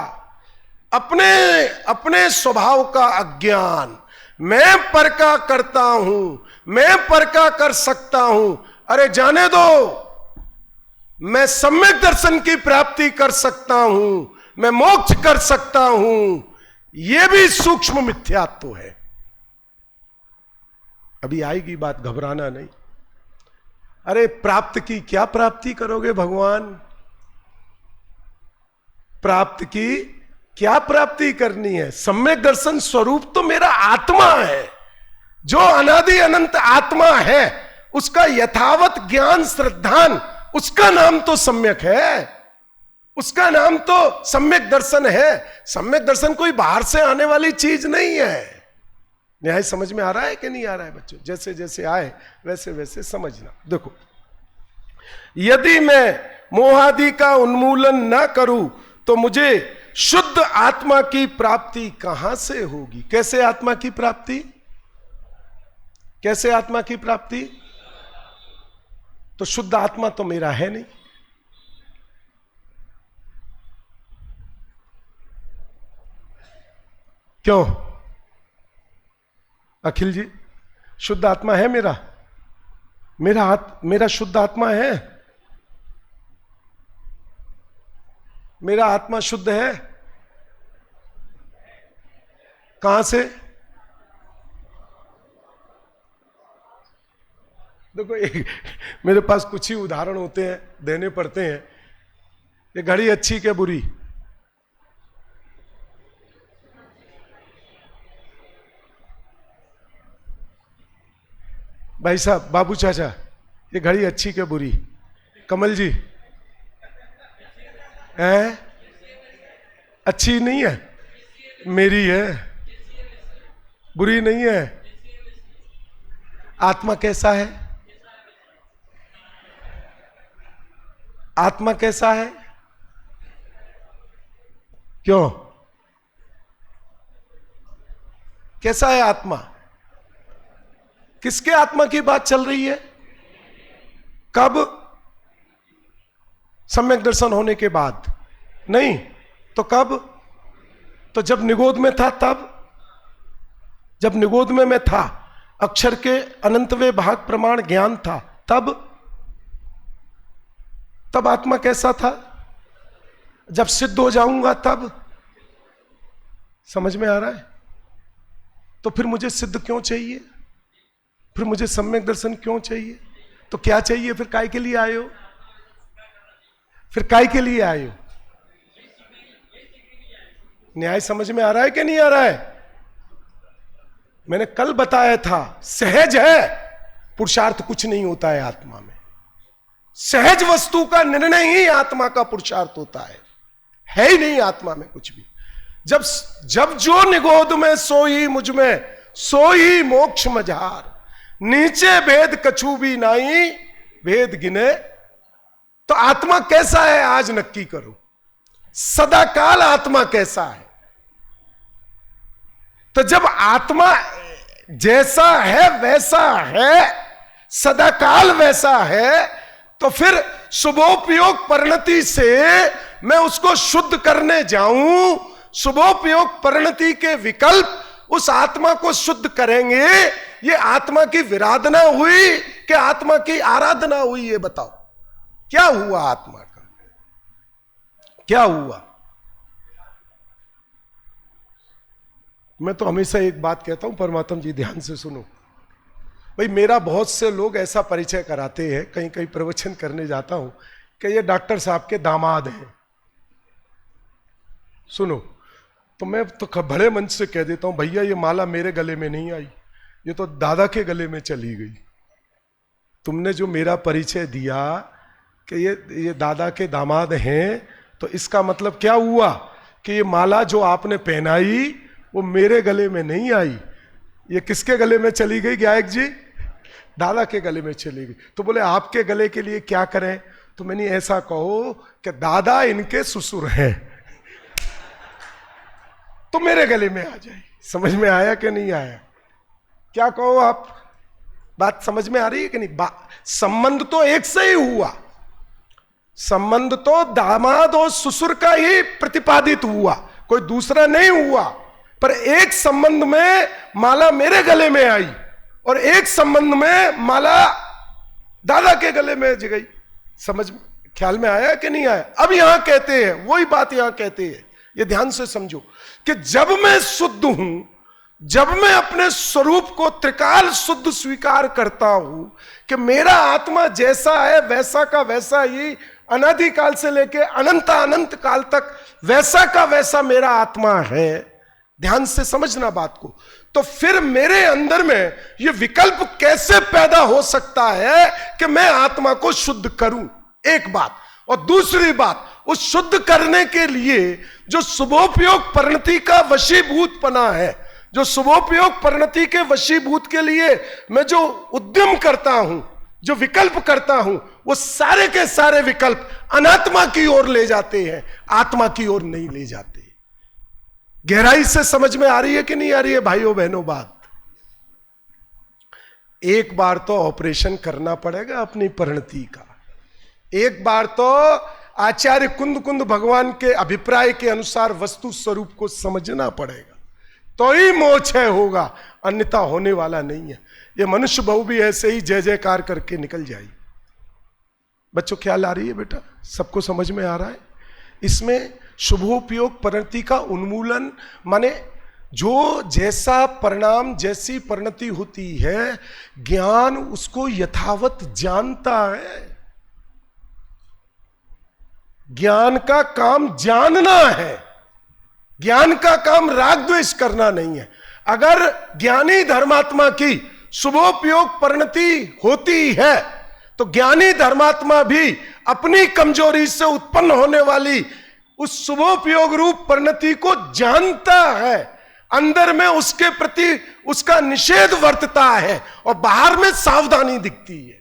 अपने स्वभाव का अज्ञान, मैं पर का करता हूं, मैं पर का कर सकता हूं, अरे जाने दो, मैं सम्यक दर्शन की प्राप्ति कर सकता हूं, मैं मोक्ष कर सकता हूं, यह भी सूक्ष्म मिथ्यात्व है। अभी आएगी बात, घबराना नहीं। अरे प्राप्त की क्या प्राप्ति करोगे भगवान? प्राप्त की क्या प्राप्ति करनी है? सम्यक दर्शन स्वरूप तो मेरा आत्मा है, जो अनादि अनंत आत्मा है, उसका यथावत ज्ञान श्रद्धान, उसका नाम तो सम्यक है, उसका नाम तो सम्यक दर्शन है। सम्यक दर्शन कोई बाहर से आने वाली चीज नहीं है। न्याय समझ में आ रहा है कि नहीं आ रहा है बच्चों? जैसे जैसे आए वैसे वैसे समझना। देखो, यदि मैं मोहादि का उन्मूलन ना करूं तो मुझे शुद्ध आत्मा की प्राप्ति कहां से होगी? कैसे आत्मा की प्राप्ति? कैसे आत्मा की प्राप्ति? तो शुद्ध आत्मा तो मेरा है नहीं। क्यों अखिल जी? शुद्ध आत्मा है मेरा, मेरा शुद्ध आत्मा है, मेरा आत्मा शुद्ध है। कहां से? देखो, मेरे पास कुछ ही उदाहरण होते हैं, देने पड़ते हैं। ये घड़ी अच्छी क्या बुरी? भाई साहब, बाबू चाचा, ये घड़ी अच्छी क्या बुरी? कमल जी, है? अच्छी नहीं है, मेरी है, बुरी नहीं है। आत्मा कैसा है? आत्मा कैसा है? क्यों? कैसा है आत्मा? किसके आत्मा की बात चल रही है? कब? सम्यक दर्शन होने के बाद? नहीं तो कब? तो जब निगोद में था तब। जब निगोद में मैं था, अक्षर के अनंतवे भाग प्रमाण ज्ञान था, तब आत्मा कैसा था? जब सिद्ध हो जाऊंगा तब। समझ में आ रहा है? तो फिर मुझे सिद्ध क्यों चाहिए? फिर मुझे सम्यक दर्शन क्यों चाहिए? तो क्या चाहिए फिर? काय के लिए आए हो? फिर काय के लिए आए हो? न्याय समझ में आ रहा है कि नहीं आ रहा है? मैंने कल बताया था, सहज है, पुरुषार्थ कुछ नहीं होता है आत्मा में। सहज वस्तु का निर्णय ही आत्मा का पुरुषार्थ होता है ही नहीं आत्मा में कुछ भी। जब जो निगोद में सोई मुझ में, सोई मोक्ष मझार, नीचे भेद कछु भी नाई, भेद गिने। तो आत्मा कैसा है आज नक्की करो। सदाकाल आत्मा कैसा है? तो जब आत्मा जैसा है वैसा है, सदाकाल वैसा है, तो फिर शुभोपयोग परिणति से मैं उसको शुद्ध करने जाऊं, शुभोपयोग परिणति के विकल्प उस आत्मा को शुद्ध करेंगे। ये आत्मा की विराधना हुई कि आत्मा की आराधना हुई? ये बताओ। क्या हुआ आत्मा का, क्या हुआ? मैं तो हमेशा एक बात कहता हूं, परमात्मा जी ध्यान से सुनो भाई। मेरा बहुत से लोग ऐसा परिचय कराते हैं, कहीं कहीं प्रवचन करने जाता हूं कि ये डॉक्टर साहब के दामाद हैं। सुनो, तो मैं तो बड़े मन से कह देता हूं, भैया ये माला मेरे गले में नहीं आई, ये तो दादा के गले में चली गई। तुमने जो मेरा परिचय दिया कि ये दादा के दामाद हैं, तो इसका मतलब क्या हुआ कि ये माला जो आपने पहनाई वो मेरे गले में नहीं आई, ये किसके गले में चली गई गायक जी? दादा के गले में चली गई। तो बोले आपके गले के लिए क्या करें? तो मैंने ऐसा कहो कि दादा इनके ससुर हैं तो मेरे गले में आ जाए। समझ में आया कि नहीं आया? क्या कहो आप? बात समझ में आ रही है कि नहीं? संबंध तो एक से ही हुआ, संबंध तो दामाद और ससुर का ही प्रतिपादित हुआ, कोई दूसरा नहीं हुआ। पर एक संबंध में माला मेरे गले में आई और एक संबंध में माला दादा के गले में गई। समझ ख्याल में आया कि नहीं आया? अब यहां कहते हैं वही बात, यहां कहते हैं, ये ध्यान से समझो कि जब मैं शुद्ध हूं, जब मैं अपने स्वरूप को त्रिकाल शुद्ध स्वीकार करता हूं कि मेरा आत्मा जैसा है वैसा का वैसा ही अनादिकाल से लेके अनंत काल तक वैसा का वैसा मेरा आत्मा है, ध्यान से समझना बात को, तो फिर मेरे अंदर में यह विकल्प कैसे पैदा हो सकता है कि मैं आत्मा को शुद्ध करूं? एक बात। और दूसरी बात, उस शुद्ध करने के लिए जो शुभोपयोग परिणति का वशीभूतपना है, जो शुभोपयोग परिणति के वशीभूत के लिए मैं जो उद्यम करता हूं, जो विकल्प करता हूं, वो सारे के सारे विकल्प अनात्मा की ओर ले जाते हैं, आत्मा की ओर नहीं ले जाते। गहराई से समझ में आ रही है कि नहीं आ रही है भाइयों बहनों बात? एक बार तो ऑपरेशन करना पड़ेगा अपनी परिणति का, एक बार तो आचार्य कुंद कुंद भगवान के अभिप्राय के अनुसार वस्तु स्वरूप को समझना पड़ेगा, तो ही मोक्ष होगा, अन्यथा होने वाला नहीं है। ये मनुष्य बहु भी ऐसे ही जय जयकार करके निकल जाए। बच्चों ख्याल आ रही है बेटा? सबको समझ में आ रहा है? इसमें शुभोपयोग परिणति का उन्मूलन माने जो जैसा परिणाम जैसी परिणति होती है, ज्ञान उसको यथावत जानता है। ज्ञान का काम जानना है, ज्ञान का काम राग द्वेष करना नहीं है। अगर ज्ञानी धर्मात्मा की शुभोपयोग परिणति होती है तो ज्ञानी धर्मात्मा भी अपनी कमजोरी से उत्पन्न होने वाली उस शुभोपयोग रूप परिणति को जानता है, अंदर में उसके प्रति उसका निषेध वर्तता है और बाहर में सावधानी दिखती है।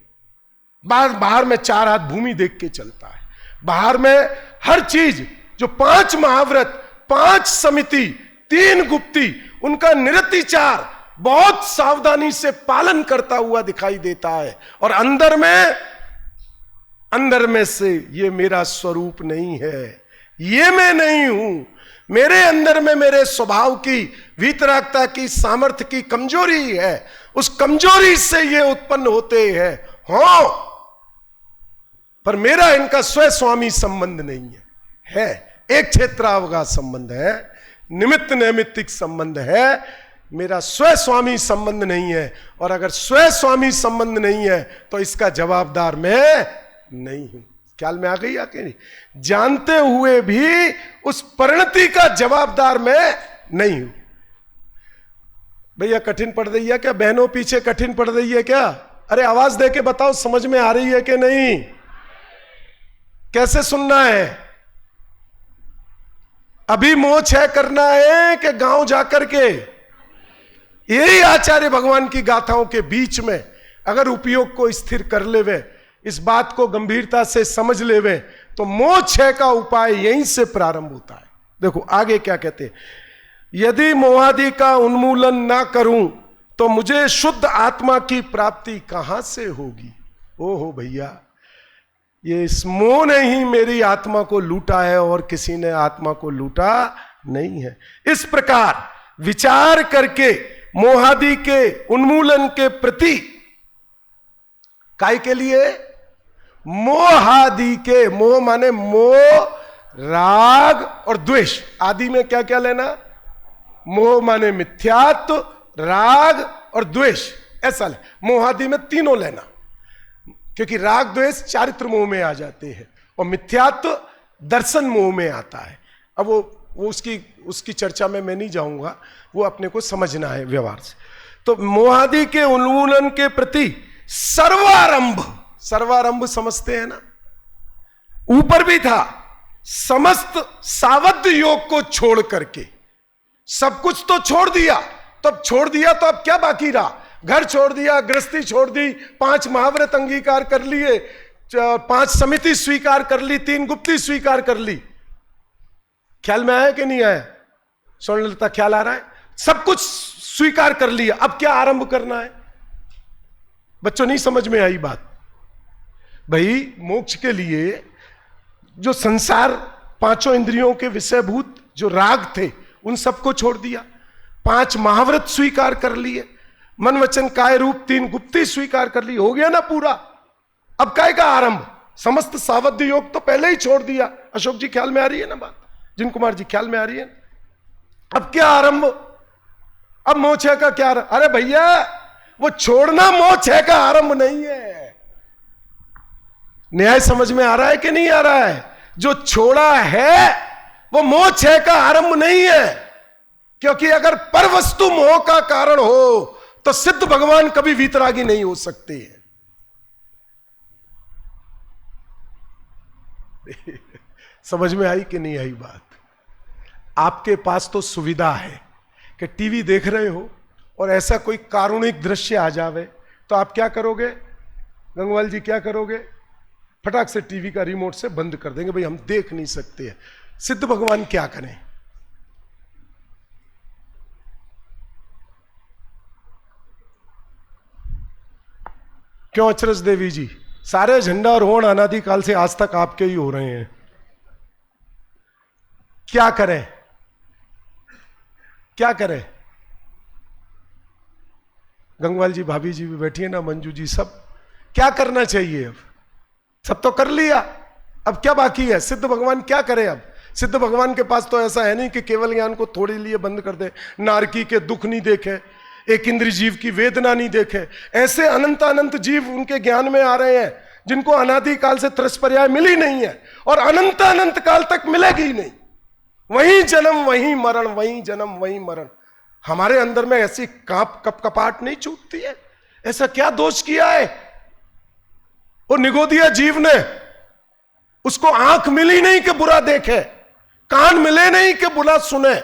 बाहर में 4 हाथ भूमि देख के चलता है, बाहर में हर चीज जो 5 महाव्रत, 5 समिति, 3 गुप्ती, उनका निरतिचार बहुत सावधानी से पालन करता हुआ दिखाई देता है। और अंदर में से ये मेरा स्वरूप नहीं है, ये मैं नहीं हूं, मेरे अंदर में मेरे स्वभाव की वीतरागता की सामर्थ्य की कमजोरी है, उस कमजोरी से ये उत्पन्न होते हैं। हो पर मेरा इनका स्वस्वामी संबंध नहीं है, एक क्षेत्रावगाह संबंध है, निमित्त नैमित्तिक संबंध है, मेरा स्वस्वामी संबंध नहीं है। और अगर स्वस्वामी संबंध नहीं है तो इसका जवाबदार मैं नहीं हूं। ख्याल में आ गई आके नहीं? जानते हुए भी उस परिणति का जवाबदार मैं नहीं हूं। भैया कठिन पड़ रही है क्या? बहनों पीछे कठिन पड़ रही है क्या? अरे आवाज दे के बताओ समझ में आ रही है कि नहीं? कैसे सुनना है? अभी मोक्ष है करना है कि गांव जाकर के? यही आचार्य भगवान की गाथाओं के बीच में अगर उपयोग को स्थिर कर लेवे, इस बात को गंभीरता से समझ लेवे, तो मोक्ष का उपाय यहीं से प्रारंभ होता है। देखो आगे क्या कहते हैं, यदि मोहादि का उन्मूलन ना करूं तो मुझे शुद्ध आत्मा की प्राप्ति कहां से होगी? ओहो भैया, ये इस मोह ने ही मेरी आत्मा को लूटा है और किसी ने आत्मा को लूटा नहीं है। इस प्रकार विचार करके मोहादि के उन्मूलन के प्रति काय के लिए मोहादि के, मोह माने मोह, राग और द्वेष। आदि में क्या क्या लेना? मोह माने मिथ्यात्व, राग और द्वेष, ऐसा ले। मोहादि में तीनों लेना, क्योंकि राग द्वेष चारित्र मोह में आ जाते हैं और मिथ्यात्व दर्शन मोह में आता है। अब वो उसकी चर्चा में मैं नहीं जाऊंगा, वो अपने को समझना है व्यवहार से। तो मोहादि के उन्मूलन के प्रति सर्वारंभ, सर्वारंभ समझते हैं ना, ऊपर भी था, समस्त सावध योग को छोड़ करके सब कुछ तो छोड़ दिया। तब छोड़ दिया तो अब क्या बाकी रहा? घर छोड़ दिया, गृहस्थी छोड़ दी, 5 महाव्रत अंगीकार कर लिए, 5 समिति स्वीकार कर ली, 3 गुप्ती स्वीकार कर ली। ख्याल में आया कि नहीं आया? स्वर्णलता ख्याल आ रहा है? सब कुछ स्वीकार कर लिया, अब क्या आरंभ करना है? बच्चों नहीं समझ में आई बात? भाई मोक्ष के लिए जो संसार 5 इंद्रियों के विषयभूत जो राग थे उन सबको छोड़ दिया, 5 महाव्रत स्वीकार कर लिए, मन वचन काय रूप 3 गुप्ती स्वीकार कर ली, हो गया ना पूरा। अब काय का आरंभ? समस्त सावध योग तो पहले ही छोड़ दिया। अशोक जी ख्याल में आ रही है ना बात? जिन कुमार जी ख्याल में आ रही है? अब क्या आरंभ? अब मोक्ष का क्या? अरे भैया वो छोड़ना मोक्ष का आरंभ नहीं है। न्याय समझ में आ रहा है कि नहीं आ रहा है? जो छोड़ा है वो मोक्ष का आरंभ नहीं है, क्योंकि अगर पर वस्तु मोह का कारण हो तो सिद्ध भगवान कभी वीतरागी नहीं हो सकते हैं। समझ में आई कि नहीं आई बात? आपके पास तो सुविधा है कि टीवी देख रहे हो और ऐसा कोई कारुणिक दृश्य आ जावे तो आप क्या करोगे? गंगवाल जी क्या करोगे? फटाक से टीवी का रिमोट से बंद कर देंगे, भाई हम देख नहीं सकते हैं। सिद्ध भगवान क्या करें? क्यों अचरज देवी जी? सारे झंडा रोहण अनादिकाल से आज तक आपके ही हो रहे हैं, क्या करें? क्या करें? गंगवाल जी, भाभी जी भी बैठी है ना, मंजू जी, सब क्या करना चाहिए? अब सब तो कर लिया, अब क्या बाकी है? सिद्ध भगवान क्या करे? अब सिद्ध भगवान के पास तो ऐसा है नहीं कि केवल ज्ञान को थोड़े लिए बंद कर दे, नारकी के दुख नहीं देखे, एक इंद्र जीव की वेदना नहीं देखे। ऐसे अनंत अनंत जीव उनके ज्ञान में आ रहे हैं जिनको अनादिकाल से त्रस्पर्याय मिली नहीं है और अनंत अनंत काल तक मिलेगी ही नहीं। वही जन्म वही मरण, वही जन्म वही मरण। हमारे अंदर में ऐसी कपकपाहट नहीं छूटती है? ऐसा क्या दोष किया है? वो निगोदिया जीव ने, उसको आंख मिली नहीं कि बुरा देखे, कान मिले नहीं कि बुरा सुने,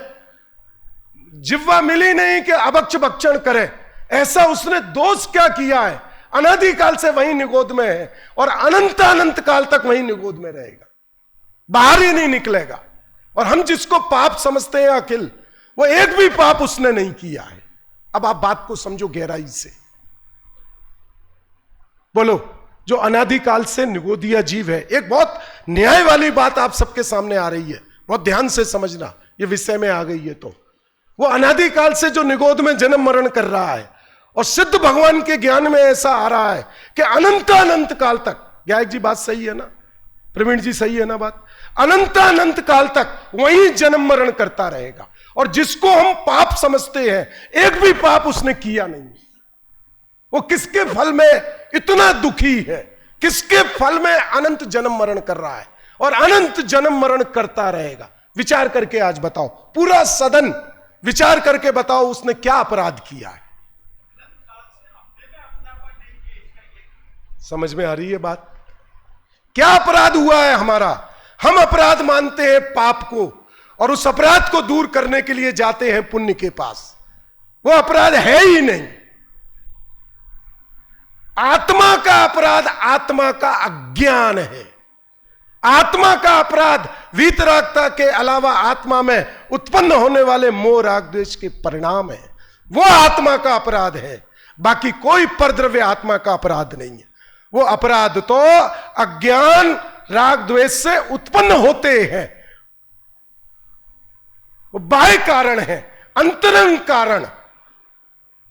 जिह्वा मिली नहीं कि अभक्ष भक्षण करे। ऐसा उसने दोष क्या किया है? अनादिकाल से वही निगोद में है और अनंत अनंत काल तक वही निगोद में रहेगा, बाहर ही नहीं निकलेगा। और हम जिसको पाप समझते हैं अखिल, वो एक भी पाप उसने नहीं किया है। अब आप बात को समझो गहराई से, बोलो। जो अनादिकाल से निगोदिया जीव है, एक बहुत न्याय वाली बात आप सबके सामने आ रही है, बहुत ध्यान से समझना, ये विषय में आ गई है तो। वो अनादिकाल से जो निगोद में जन्म मरण कर रहा है और सिद्ध भगवान के ज्ञान में ऐसा आ रहा है कि अनंत अनंत काल तक, गायक जी बात सही है ना, प्रवीण जी सही है ना बात, अनंत अनंत काल तक वही जन्म मरण करता रहेगा। और जिसको हम पाप समझते हैं, एक भी पाप उसने किया नहीं। वो किसके फल में इतना दुखी है, किसके फल में अनंत जन्म मरण कर रहा है और अनंत जन्म मरण करता रहेगा। विचार करके आज बताओ, पूरा सदन विचार करके बताओ उसने क्या अपराध किया है। समझ में आ रही है बात? क्या अपराध हुआ है हमारा? हम अपराध मानते हैं पाप को और उस अपराध को दूर करने के लिए जाते हैं पुण्य के पास। वो अपराध है ही नहीं। आत्मा का अपराध आत्मा का अज्ञान है। आत्मा का अपराध वीतरागता के अलावा आत्मा में उत्पन्न होने वाले मोह राग द्वेष के परिणाम है। वो आत्मा का अपराध है, बाकी कोई परद्रव्य आत्मा का अपराध नहीं है। वो अपराध तो अज्ञान राग द्वेष से उत्पन्न होते हैं, वो बाह्य कारण है, अंतरंग कारण,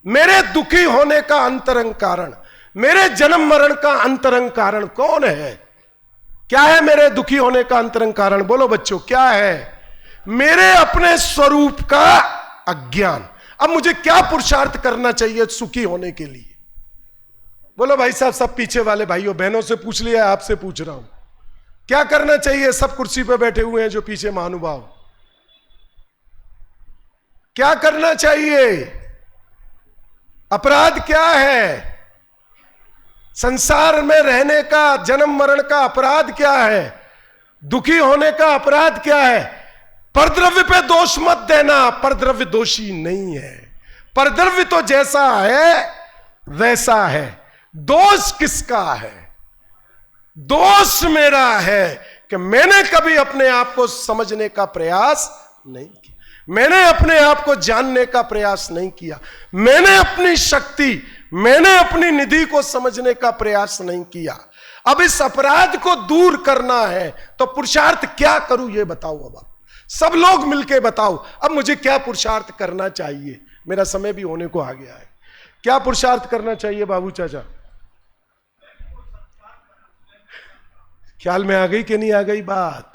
मेरे दुखी होने का अंतरंग कारण, मेरे जन्म मरण का अंतरंग कारण कौन है? क्या है मेरे दुखी होने का अंतरंग कारण? बोलो बच्चों, क्या है? मेरे अपने स्वरूप का अज्ञान। अब मुझे क्या पुरुषार्थ करना चाहिए सुखी होने के लिए? बोलो भाई साहब, सब पीछे वाले भाइयों बहनों से पूछ लिया, आपसे पूछ रहा हूं, क्या करना चाहिए? सब कुर्सी पे बैठे हुए हैं जो पीछे महानुभाव, क्या करना चाहिए? अपराध क्या है? संसार में रहने का, जन्म मरण का अपराध क्या है? दुखी होने का अपराध क्या है? परद्रव्य पे दोष मत देना, परद्रव्य दोषी नहीं है। परद्रव्य तो जैसा है वैसा है। दोष किसका है? दोष मेरा है कि मैंने कभी अपने आप को समझने का प्रयास नहीं किया, मैंने अपने आप को जानने का प्रयास नहीं किया, मैंने अपनी शक्ति, मैंने अपनी निधि को समझने का प्रयास नहीं किया। अब इस अपराध को दूर करना है तो पुरुषार्थ क्या करूं ये बताओ। अब आप सब लोग मिलके बताओ, अब मुझे क्या पुरुषार्थ करना चाहिए? मेरा समय भी होने को आ गया है। क्या पुरुषार्थ करना चाहिए बाबू चाचा? ख्याल में आ गई कि नहीं आ गई बात?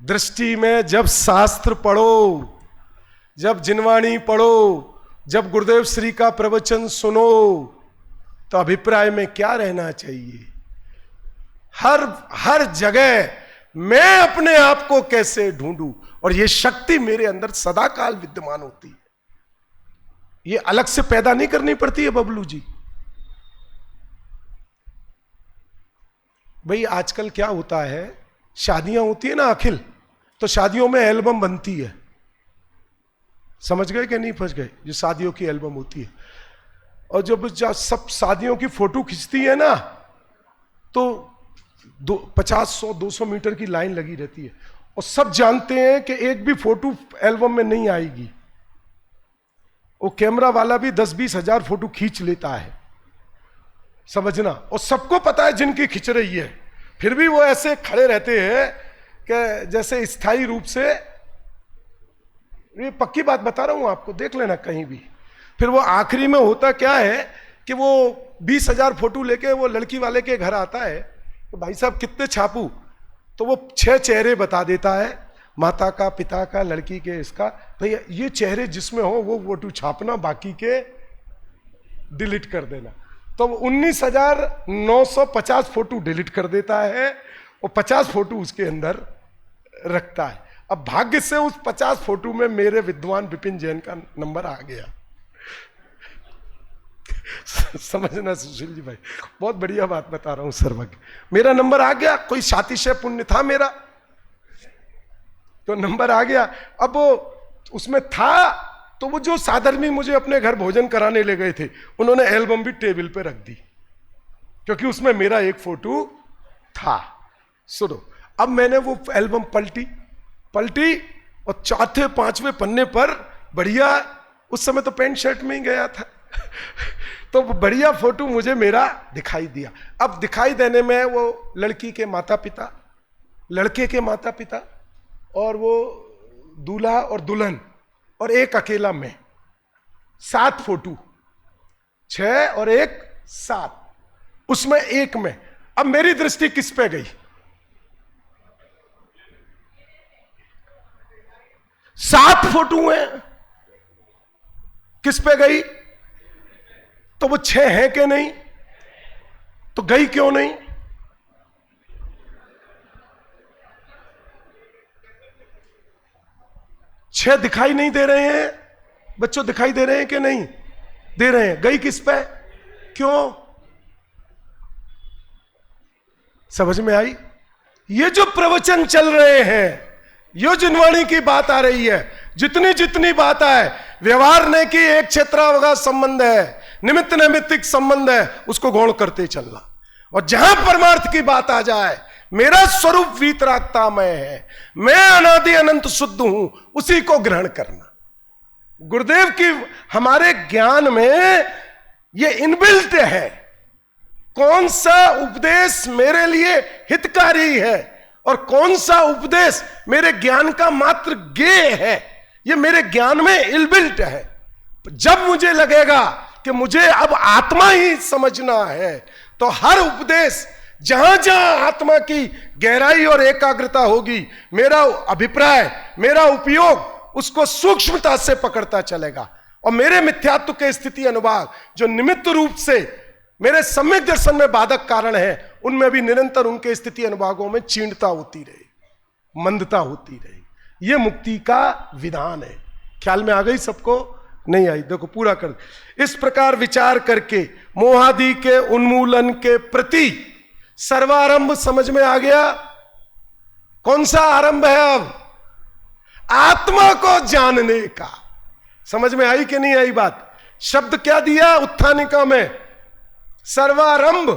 दृष्टि में जब शास्त्र पढ़ो, जब जिनवाणी पढ़ो, जब गुरुदेव श्री का प्रवचन सुनो, तो अभिप्राय में क्या रहना चाहिए? हर जगह मैं अपने आप को कैसे ढूंढूं, और यह शक्ति मेरे अंदर सदा काल विद्यमान होती है। ये अलग से पैदा नहीं करनी पड़ती है बबलू जी। भाई आजकल क्या होता है, शादियां होती है ना अखिल, तो शादियों में एल्बम बनती है, समझ गए कि नहीं फंस गए? जो शादियों की एल्बम होती है, और जब सब शादियों की फोटो खींचती है ना, तो 50, 100, 200 मीटर की लाइन लगी रहती है, और सब जानते हैं कि एक भी फोटो एल्बम में नहीं आएगी। वो कैमरा वाला भी 10-20 हजार फोटो खींच लेता है, समझना, और सबको पता है जिनकी खिंच रही है, फिर भी वो ऐसे खड़े रहते हैं कि जैसे स्थायी रूप से, ये पक्की बात बता रहा हूं आपको, देख लेना कहीं भी। फिर वो आखिरी में होता क्या है कि वो 20 हजार फोटो लेके वो लड़की वाले के घर आता है, तो भाई साहब कितने छापू? तो वो 6 चेहरे बता देता है, माता का, पिता का, लड़की के, इसका। भैया ये चेहरे जिसमें हो वो फोटो छापना, बाकी के डिलीट कर देना। तो 19,950 फोटो डिलीट कर देता है, और 50 फोटो उसके अंदर रखता है। अब भाग्य से उस 50 फोटो में मेरे विद्वान विपिन जैन का नंबर आ गया। समझना सुशील जी भाई, बहुत बढ़िया बात बता रहा हूं सर्वज्ञ, मेरा नंबर आ गया। कोई शातिशय पुण्य था मेरा, तो नंबर आ गया। अब वो उसमें था, तो वो जो साधर्मी मुझे अपने घर भोजन कराने ले गए थे, उन्होंने एल्बम भी टेबल पे रख दी, क्योंकि उसमें मेरा एक फोटो था। सुनो, अब मैंने वो एल्बम पलटी, और 4-5वें पन्ने पर बढ़िया, उस समय तो पैंट शर्ट में ही गया था तो बढ़िया फोटो मुझे मेरा दिखाई दिया। अब दिखाई देने में वो लड़की के माता पिता, लड़के के माता पिता, और वो दूल्हा और दुल्हन, और एक अकेला मैं, 7 फोटो, 6 और 1 7, उसमें एक में। अब मेरी दृष्टि किस पे गई? 7 फोटो हैं, किस पे गई? तो वो 6 है कि नहीं? तो गई क्यों नहीं? छह दिखाई नहीं दे रहे हैं बच्चों? दिखाई दे रहे हैं कि नहीं दे रहे हैं? गई किस पे? क्यों? समझ में आई? ये जो प्रवचन चल रहे हैं, यो जिनवाणी की बात आ रही है, जितनी जितनी बात आए, व्यवहार ने की एक क्षेत्रावगा संबंध है, निमित्त नैमित्तिक संबंध है, उसको गौण करते चलना। और जहां परमार्थ की बात आ जाए, मेरा स्वरूप वीतरागतामय है, मैं अनादि अनंत शुद्ध हूं, उसी को ग्रहण करना। गुरुदेव की हमारे ज्ञान में ये इनबिल्ट है, कौन सा उपदेश मेरे लिए हितकारी है और कौन सा उपदेश मेरे ज्ञान का मात्र गेय है, ये मेरे ज्ञान में इनबिल्ट है। जब मुझे लगेगा कि मुझे अब आत्मा ही समझना है, तो हर उपदेश जहां जहां आत्मा की गहराई और एकाग्रता होगी, मेरा अभिप्राय, मेरा उपयोग उसको सूक्ष्मता से पकड़ता चलेगा। और मेरे मिथ्यात्व के स्थिति अनुभाग जो निमित्त रूप से मेरे सम्यक दर्शन में बाधक कारण है, उनमें भी निरंतर उनके स्थिति अनुभागों में क्षीणता होती रहे, मंदता होती रहे। यह मुक्ति का विधान है। ख्याल में आ गई सबको? नहीं आई? देखो पूरा कर। इस प्रकार विचार करके मोहादि के उन्मूलन के प्रति सर्वारंभ समझ में आ गया। कौन सा आरंभ है? अब आत्मा को जानने का। समझ में आई कि नहीं आई बात? शब्द क्या दिया उत्थानिका में? सर्वारंभ।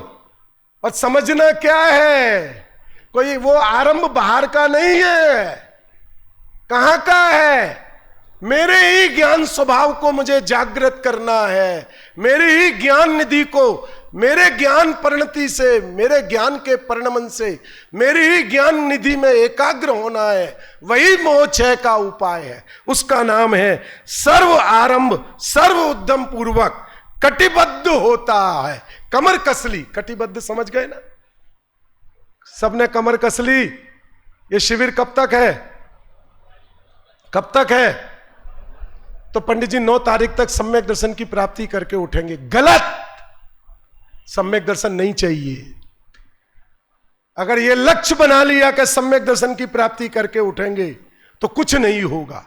और समझना क्या है? कोई वो आरंभ बाहर का नहीं है। कहां का है? मेरे ही ज्ञान स्वभाव को मुझे जागृत करना है, मेरे ही ज्ञान निधि को, मेरे ज्ञान परिणति से, मेरे ज्ञान के परिणमन से मेरी ही ज्ञान निधि में एकाग्र होना है। वही मोक्षय का उपाय है। उसका नाम है सर्व आरंभ सर्व उद्यम पूर्वक कटिबद्ध होता है। कमर कसली, कटिबद्ध समझ गए ना? सबने कमर कसली। ये शिविर कब तक है? कब तक है? तो पंडित जी 9 तारीख तक सम्यक दर्शन की प्राप्ति करके उठेंगे। गलत। सम्यक दर्शन नहीं चाहिए। अगर यह लक्ष्य बना लिया कि सम्यक दर्शन की प्राप्ति करके उठेंगे तो कुछ नहीं होगा।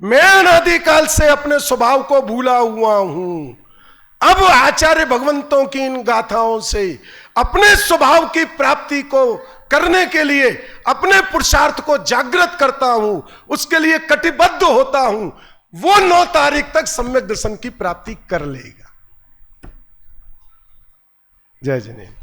मैं अनादिकाल से अपने स्वभाव को भूला हुआ हूं। अब आचार्य भगवंतों की इन गाथाओं से अपने स्वभाव की प्राप्ति को करने के लिए अपने पुरुषार्थ को जागृत करता हूं, उसके लिए कटिबद्ध होता हूं। वो 9 तारीख तक सम्यक दर्शन की प्राप्ति कर लेगा। जय जिनेन्द्र।